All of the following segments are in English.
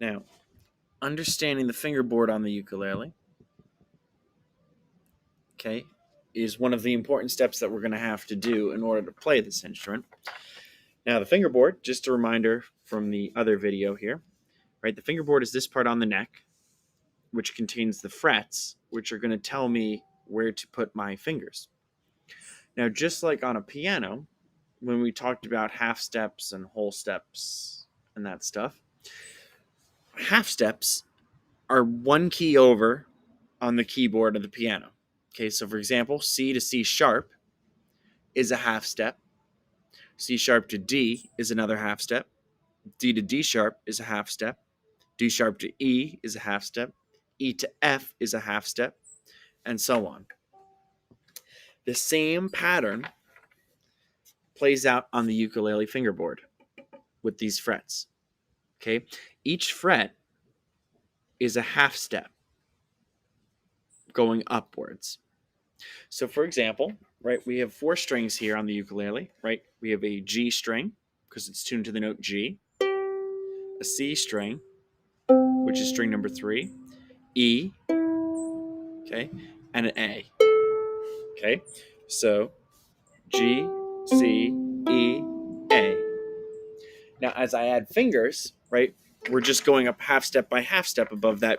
Now, understanding the fingerboard on the ukulele, okay, is one of the important steps that we're going to have to do in order to play this instrument. Now, the fingerboard, just a reminder from the other video here, right? The fingerboard is this part on the neck, which contains the frets, which are going to tell me where to put my fingers. Now, just like on a piano, when we talked about half steps and whole steps and that stuff, half steps are one key over on the keyboard of the piano. Okay, so for example, C to C sharp is a half step. C sharp to D is another half step. D to D sharp is a half step. D sharp to E is a half step. E to F is a half step, and so on. The same pattern plays out on the ukulele fingerboard with these frets. Okay, each fret is a half step going upwards. So for example, right, we have 4 strings here on the ukulele, right? We have a G string because it's tuned to the note G, a C string, which is string number 3, E, okay, and an A. Okay, so G, C, E, A. Now, as I add fingers, right, we're just going up half step by half step above that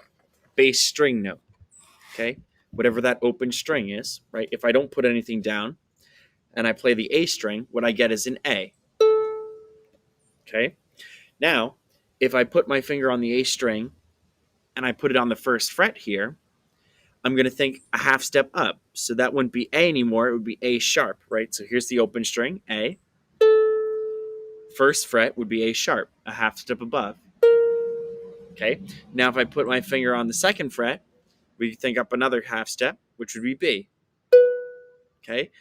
bass string note, okay? Whatever that open string is, right? If I don't put anything down and I play the A string, what I get is an A, okay? Now, if I put my finger on the A string and I put it on the first fret here, I'm going to think a half step up. So that wouldn't be A anymore. It would be A sharp, right? So here's the open string, A. First fret would be A sharp, a half step above. Okay. Now if I put my finger on the second fret, we think up another half step, which would be B. Okay.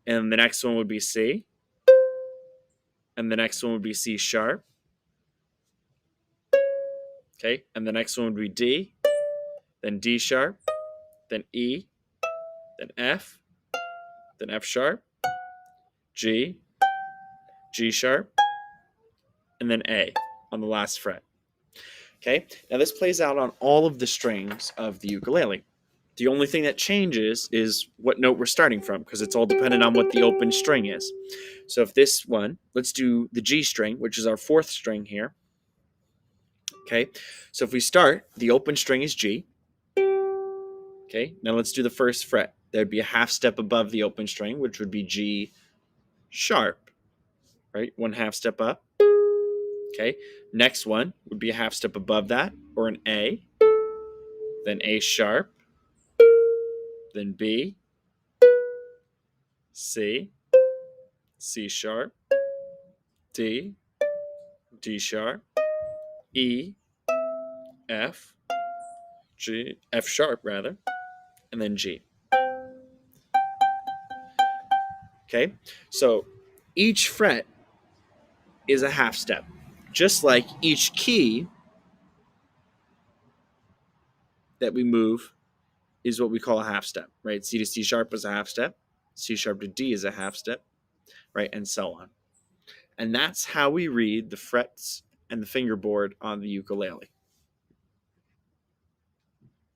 And the next one would be C. And the next one would be C sharp. Okay. And the next one would be D. Then D sharp. Then E. Then F. Then F sharp. G. G sharp. And then A on the last fret. Okay, now this plays out on all of the strings of the ukulele. The only thing that changes is what note we're starting from, because it's all dependent on what the open string is. So if this one, let's do the G string, which is our 4th string here. Okay, so if we start, the open string is G. Okay, now let's do the first fret. There'd be a half step above the open string, which would be G sharp, right? 1 half step up. Okay, next one would be a half step above that, or an A, then A sharp, then B, C, C sharp, D, D sharp, E, F, G, F sharp rather, and then G. Okay, so each fret is a half step, just like each key that we move is what we call a half step, right? C to C sharp is a half step, C sharp to D is a half step, right? And so on. And that's how we read the frets and the fingerboard on the ukulele.